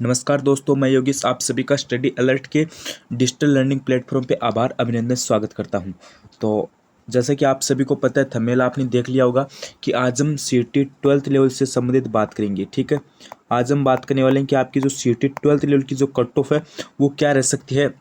नमस्कार दोस्तों, मैं योगेश आप सभी का स्टडी अलर्ट के डिजिटल लर्निंग प्लेटफॉर्म पे आभार अभिनंदन स्वागत करता हूं। तो जैसे कि आप सभी को पता है, थंबनेल आपने देख लिया होगा कि आज हम सीटी 12th लेवल से संबंधित बात करेंगे। ठीक है, आज हम बात करने वाले हैं कि आपकी जो सीटी 12th लेवल की जो कट ऑफ है वो क्या रह सकती है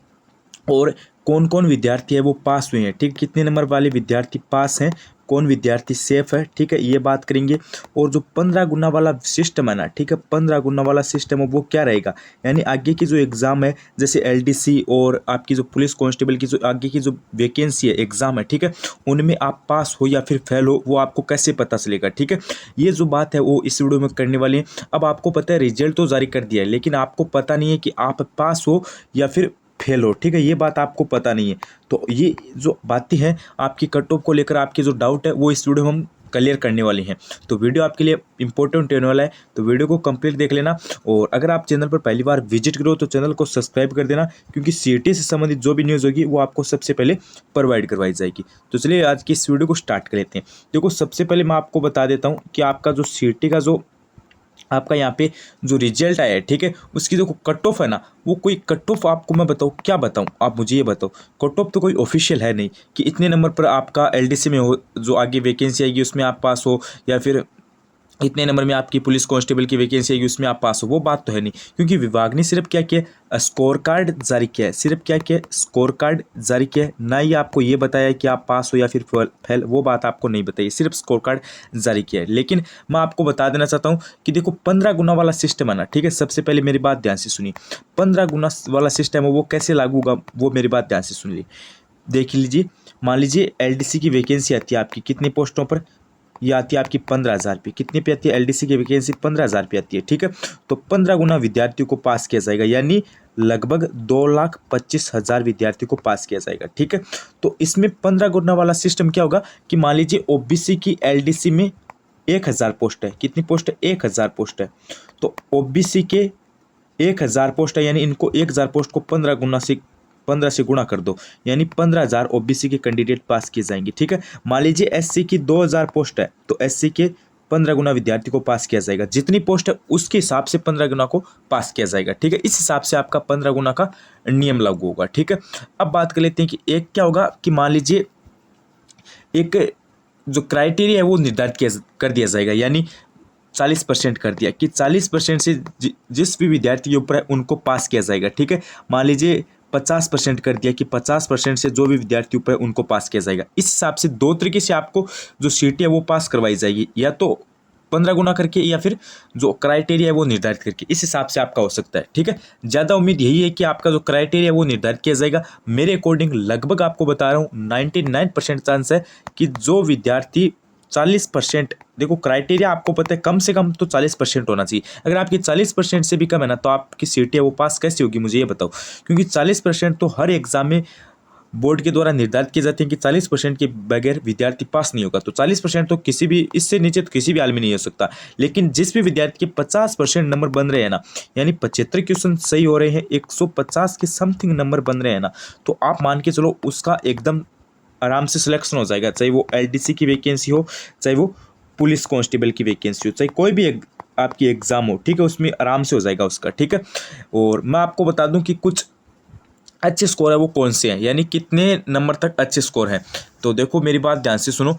और कौन कौन विद्यार्थी है वो पास हुए हैं। ठीक, कितने नंबर वाले विद्यार्थी पास हैं, कौन विद्यार्थी सेफ है। ठीक है, ये बात करेंगे। और जो 15 गुना वाला सिस्टम है ना, ठीक है, 15 गुना वाला सिस्टम है वो क्या रहेगा, यानी आगे की जो एग्ज़ाम है जैसे एलडीसी और आपकी जो पुलिस कांस्टेबल की जो आगे की जो वैकेंसी है एग्ज़ाम है, ठीक है, उनमें आप पास हो या फिर फेल हो वो आपको कैसे पता चलेगा। ठीक है, ये जो बात है वो इस वीडियो में करने वाली है। अब आपको पता है रिजल्ट तो जारी कर दिया है, लेकिन आपको पता नहीं है कि आप पास हो या फिर फेल हो। ठीक है, ये बात आपको पता नहीं है। तो ये जो बातें हैं आपकी कट ऑफ को लेकर, आपके जो डाउट है वो इस वीडियो में हम क्लियर करने वाली हैं। तो वीडियो आपके लिए इंपॉर्टेंट होने वाला है, तो वीडियो को कंप्लीट देख लेना। और अगर आप चैनल पर पहली बार विजिट करो तो चैनल को सब्सक्राइब कर देना, क्योंकि सीटी से संबंधित जो भी न्यूज़ होगी वो आपको सबसे पहले प्रोवाइड करवाई जाएगी। तो चलिए आज की इस वीडियो को स्टार्ट कर लेते हैं। देखो, सबसे पहले मैं आपको बता देता हूँ कि आपका जो सीटी का जो आपका यहाँ पे जो रिजल्ट आया है, ठीक है, उसकी जो कट ऑफ है ना, वो कोई कट ऑफ आपको मैं बताऊँ, क्या बताऊँ, आप मुझे ये बताओ। कट ऑफ तो कोई ऑफिशियल है नहीं कि इतने नंबर पर आपका एलडीसी में हो, जो आगे वैकेंसी आएगी उसमें आप पास हो, या फिर इतने नंबर में आपकी पुलिस कांस्टेबल की वैकेंसी आएगी उसमें आप पास हो। वो बात तो है नहीं, क्योंकि विभाग ने सिर्फ क्या किया, स्कोर कार्ड जारी किया है। सिर्फ क्या किया, स्कोर कार्ड जारी किया है, ना ही आपको ये बताया है कि आप पास हो या फिर फेल। वो बात आपको नहीं बताई, सिर्फ स्कोर कार्ड जारी किया है। लेकिन मैं आपको बता देना चाहता हूँ कि देखो, 15 गुना वाला सिस्टम है ना, ठीक है, सबसे पहले मेरी बात ध्यान से सुनिए। 15 गुना वाला सिस्टम है वो कैसे लागू होगा, वो मेरी बात ध्यान से सुन ली, देख लीजिए। मान लीजिए एलडीसी की वैकेंसी आती है आपकी कितनी पोस्टों पर, ये आती है आपकी 15,000 पे। कितने पे आती है एलडीसी की वैकेंसी, 15,000 पे आती है। ठीक है, तो 15 गुना विद्यार्थियों को पास किया जाएगा, यानी लगभग 2,25,000 विद्यार्थियों को पास किया जाएगा। ठीक है, तो इसमें 15 गुना वाला सिस्टम क्या होगा कि मान लीजिए ओबीसी की एलडीसी में 1,000 पोस्ट है। कितनी पोस्ट है, 1,000 पोस्ट है। तो ओबीसी के 1,000 पोस्ट है, यानी इनको 1,000 पोस्ट को 15 से गुणा कर दो, यानी 15,000 ओबीसी के कैंडिडेट पास किए जाएंगे। ठीक है, मान लीजिए एससी की 2,000 पोस्ट है, तो एससी के 15 गुना विद्यार्थी को पास किया जाएगा। जितनी पोस्ट है उसके हिसाब से 15 गुना को पास किया जाएगा। ठीक है, इस हिसाब से आपका 15 गुना का नियम लागू होगा। ठीक है, अब बात कर लेते हैं कि एक क्या होगा कि मान लीजिए एक जो क्राइटेरिया है वो निर्धारित कर दिया जाएगा, यानी 40% कर दिया कि 40% से जिस भी विद्यार्थी के ऊपर है उनको पास किया जाएगा। ठीक है, मान लीजिए 50% कर दिया कि 50% से जो भी विद्यार्थी ऊपर है उनको पास किया जाएगा। इस हिसाब से दो तरीके से आपको जो सीटी है वो पास करवाई जाएगी, या तो 15 गुना करके या फिर जो क्राइटेरिया है वो निर्धारित करके। इस हिसाब से आपका हो सकता है। ठीक है, ज़्यादा उम्मीद यही है कि आपका जो क्राइटेरिया है वो निर्धारित किया जाएगा। मेरे अकॉर्डिंग लगभग आपको बता रहा हूँ 99% चांस है कि जो विद्यार्थी 40%, देखो क्राइटेरिया आपको पता है कम से कम तो 40% होना चाहिए। अगर आपकी 40% से भी कम है ना, तो आपकी सीटी है वो पास कैसे होगी, मुझे ये बताओ। क्योंकि 40% तो हर एग्जाम में बोर्ड के द्वारा निर्धारित किए जाते हैं कि 40% के बगैर विद्यार्थी पास नहीं होगा। तो 40% तो किसी भी, इससे नीचे तो किसी भी हाल में नहीं हो सकता। लेकिन जिस भी विद्यार्थी के 50% नंबर बन रहे हैं ना, यानी 75 क्वेश्चन सही हो रहे हैं, 150 के समथिंग नंबर बन रहे हैं ना, तो आप मान के चलो उसका एकदम आराम से सिलेक्शन हो जाएगा। चाहे वो एलडीसी की वैकेंसी हो, चाहे वो पुलिस कांस्टेबल की वैकेंसी हो, चाहे कोई भी आपकी एग्जाम हो, ठीक है, उसमें आराम से हो जाएगा उसका। ठीक है, और मैं आपको बता दूं कि कुछ अच्छे स्कोर है वो कौन से हैं, यानी कितने नंबर तक अच्छे स्कोर हैं। तो देखो मेरी बात ध्यान से सुनो,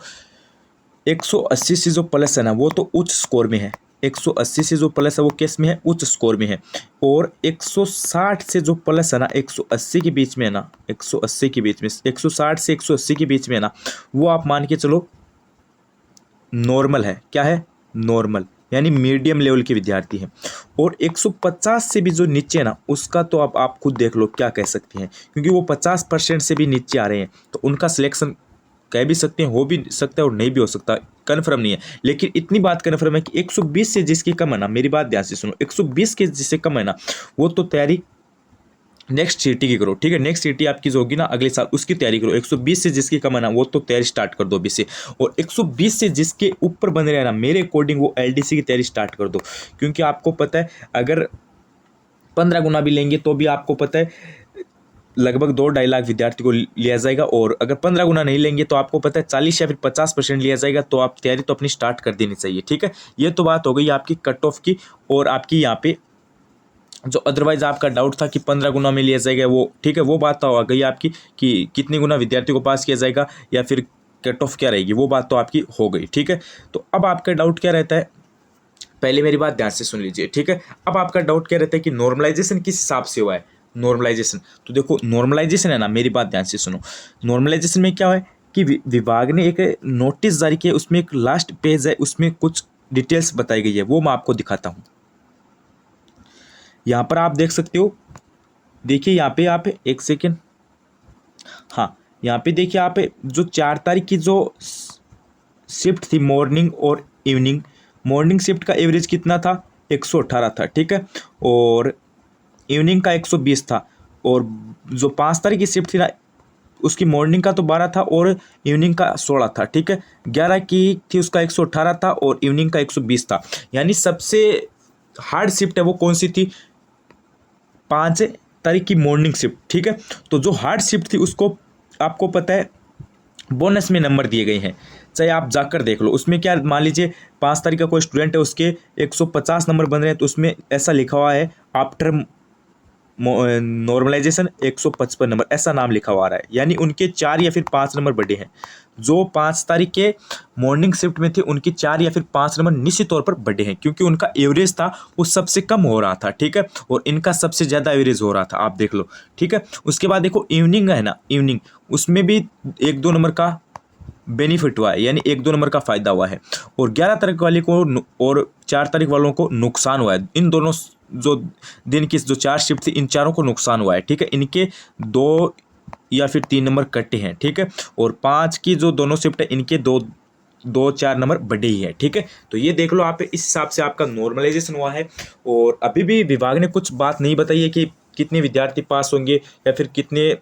180 से जो प्लस है ना वो तो उच्च स्कोर में है। 180 से जो प्लस है वो किस में है, उच्च स्कोर में है। और 160 से जो प्लस है ना, 180 के बीच में है ना, 180 के बीच में, 160 से 180 के बीच में है ना, वो आप मान के चलो नॉर्मल है। क्या है, नॉर्मल, यानी मीडियम लेवल के विद्यार्थी हैं। और 150 से भी जो नीचे है ना, उसका तो अब आप खुद देख लो क्या कह सकते हैं, क्योंकि वो 50% से भी नीचे आ रहे हैं, तो उनका सिलेक्शन कह भी सकते हैं, हो भी सकता है और नहीं भी हो सकता, कन्फर्म नहीं है। लेकिन इतनी बात कन्फर्म है कि 120 से जिसकी कम है ना, मेरी बात ध्यान से सुनो, 120 के जिससे कम है ना, वो तो तैयारी नेक्स्ट सीटी की करो। ठीक है, नेक्स्ट सीटी आपकी जो होगी ना अगले साल, उसकी तैयारी करो। 120 से जिसकी कम है ना, वो तो तैयारी स्टार्ट कर दो अभी से। और 120 से जिसके ऊपर बन रहे हैं ना, मेरे अकॉर्डिंग वो एलडीसी की तैयारी स्टार्ट कर दो। क्योंकि आपको पता है अगर 15 गुना भी लेंगे तो भी आपको पता है लगभग 2-2.5 लाख विद्यार्थी को लिया जाएगा। और अगर 15 गुना नहीं लेंगे तो आपको पता है 40 या फिर 50% लिया जाएगा। तो आप तैयारी तो अपनी स्टार्ट कर देनी चाहिए। ठीक है, ये तो बात हो गई आपकी कट ऑफ की और आपकी यहाँ पे जो अदरवाइज आपका डाउट था कि 15 गुना में लिया जाएगा वो, ठीक है, वो बात तो आ गई आपकी कि कितने गुना विद्यार्थी को पास किया जाएगा या फिर कट ऑफ क्या रहेगी, वो बात तो आपकी हो गई, ठीक है। तो अब आपका डाउट क्या रहता है, पहले मेरी बात ध्यान से सुन लीजिए, ठीक है। अब आपका डाउट क्या रहता है कि नॉर्मलाइजेशन किस हिसाब से हुआ है, नॉर्मलाइजेशन। तो देखो नॉर्मलाइजेशन है ना, मेरी बात ध्यान से सुनो। नॉर्मलाइजेशन में क्या है कि विभाग ने एक नोटिस जारी किया, उसमें एक लास्ट पेज है, उसमें कुछ डिटेल्स बताई गई है, वो मैं आपको दिखाता हूँ। यहाँ पर आप देख सकते हो, देखिए यहाँ पे आप एक सेकेंड, हाँ यहाँ पे देखिए आप जो 4 तारीख की जो शिफ्ट थी मॉर्निंग और इवनिंग, मॉर्निंग शिफ्ट का एवरेज कितना था, 118 था, ठीक है, और इवनिंग का 120 था। और जो 5 तारीख की शिफ्ट थी ना, उसकी मॉर्निंग का तो 12 था और इवनिंग का 16 था, ठीक है। 11 की थी, उसका 118 था और इवनिंग का 120 था। यानी सबसे हार्ड शिफ्ट है वो कौन सी थी, 5 तारीख की मॉर्निंग शिफ्ट, ठीक है। तो जो हार्ड शिफ्ट थी उसको आपको पता है बोनस में नंबर दिए गए हैं, चाहे आप जाकर देख लो। उसमें क्या, मान लीजिए 5 तारीख का कोई स्टूडेंट है, उसके 150 नंबर बन रहे हैं, तो उसमें ऐसा लिखा हुआ है आफ्टर नॉर्मलाइजेशन 155 नंबर, ऐसा नाम लिखा हुआ रहा है। यानी उनके 4 या फिर 5 नंबर बढ़े हैं। जो 5 तारीख के मॉर्निंग शिफ्ट में थे उनके 4 या फिर 5 नंबर निश्चित तौर पर बढ़े हैं, क्योंकि उनका एवरेज था वो सबसे कम हो रहा था, ठीक है, और इनका सबसे ज़्यादा एवरेज हो रहा था, आप देख लो, ठीक है। उसके बाद देखो इवनिंग है ना, इवनिंग उसमें भी 1-2 नंबर का बेनिफिट हुआ है, यानी 1-2 नंबर का फायदा हुआ है, और 11 तारीख वाले को और 4 तारीख वालों को नुकसान हुआ है। इन दोनों जो दिन की जो 4 शिफ्ट थी, इन चारों को नुकसान हुआ है, ठीक है। इनके 2 या फिर 3 नंबर कटे हैं, ठीक है, और 5 की जो दोनों शिफ्ट है इनके 2-4 नंबर बढ़े ही है, ठीक है। तो ये देख लो आप, इस हिसाब से आपका नॉर्मलाइजेशन हुआ है। और अभी भी विभाग ने कुछ बात नहीं बताई है कि कितने विद्यार्थी पास होंगे या फिर कितने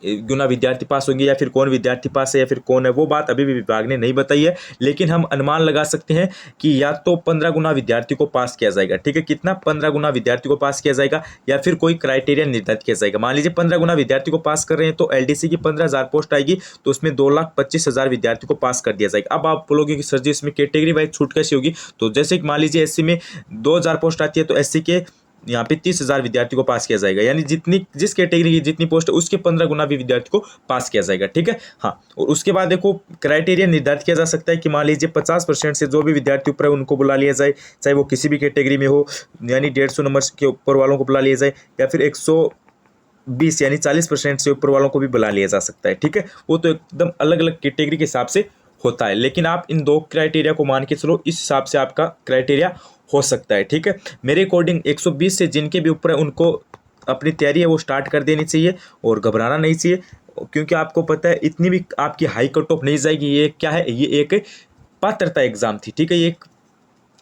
गुना विद्यार्थी पास होंगे या फिर कौन विद्यार्थी पास है या फिर कौन है, वो बात अभी भी विभाग ने नहीं बताई है। लेकिन हम अनुमान लगा सकते हैं कि या तो 15 गुना विद्यार्थी को पास किया जाएगा, ठीक है, कितना, 15 गुना विद्यार्थी को पास किया जाएगा, या फिर कोई क्राइटेरिया निर्धारित किया जाएगा। मान लीजिए 15 गुना विद्यार्थी को पास कर रहे हैं तो एलडीसी की 15,000 पोस्ट आएगी, तो उसमें 2,25,000 विद्यार्थी को पास कर दिया जाएगा। अब आप बोलोगे कि सर जी इसमें कैटेगरी वाइज छूट कैसी होगी, तो जैसे कि मान लीजिए एससी में 2,000 पोस्ट आती है, तो एससी के यहाँ पे 30,000 विद्यार्थी को पास किया जाएगा, यानी जिस कैटेगरी की जितनी पोस्ट है उसके 15 गुना भी विद्यार्थी को पास किया जाएगा, ठीक है। हाँ, और उसके बाद देखो क्राइटेरिया निर्धारित किया जा सकता है कि मान लीजिए 50% से जो भी विद्यार्थी ऊपर है उनको बुला लिया जाए, चाहे वो किसी भी कैटेगरी में हो, यानी 150 नंबर के ऊपर वालों को बुला लिया जाए, या फिर 120 यानी 40% से ऊपर वालों को भी बुला लिया जा सकता है, ठीक है। वो तो एकदम अलग अलग कैटेगरी के हिसाब से होता है, लेकिन आप इन 2 क्राइटेरिया को मान के चलो, इस हिसाब से आपका क्राइटेरिया हो सकता है, ठीक है। मेरे अकॉर्डिंग 120 से जिनके भी ऊपर है उनको अपनी तैयारी है वो स्टार्ट कर देनी चाहिए और घबराना नहीं चाहिए, क्योंकि आपको पता है इतनी भी आपकी हाई कट ऑफ नहीं जाएगी। ये क्या है, ये एक पात्रता एग्जाम थी, ठीक है, ये एक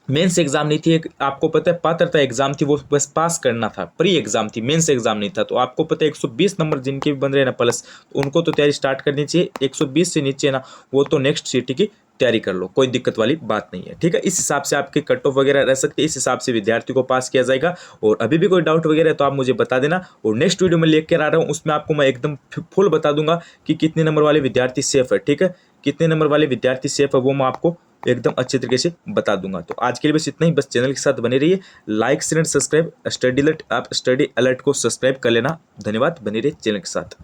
मेंस एग्जाम नहीं थी, एक आपको पता है पात्रता एग्जाम थी, वो बस पास करना था, प्री एग्जाम थी, मेंस एग्जाम नहीं था। तो आपको पता है 120 नंबर जिनके भी बन रहे हैं ना प्लस, तो उनको तो तैयारी स्टार्ट करनी चाहिए। 120 से नीचे ना, वो तो नेक्स्ट सिटी की तैयारी कर लो, कोई दिक्कत वाली बात नहीं है, ठीक है। इस हिसाब से आपके कट ऑफ वगैरह रह सकते हैं, इस हिसाब से विद्यार्थी को पास किया जाएगा। और अभी भी कोई डाउट वगैरह है तो आप मुझे बता देना, और नेक्स्ट वीडियो में लेकर आ रहा हूँ, उसमें आपको मैं एकदम फुल बता दूंगा कि कितने नंबर वाले विद्यार्थी सेफ है, ठीक है, कितने नंबर वाले विद्यार्थी सेफ है वो मैं आपको एकदम अच्छे तरीके से बता दूंगा। तो आज के लिए बस इतना ही, बस चैनल के साथ बने रहिए, like share subscribe, study alert, आप स्टडी अलर्ट को सब्सक्राइब कर लेना। धन्यवाद, बने रहिए चैनल के साथ।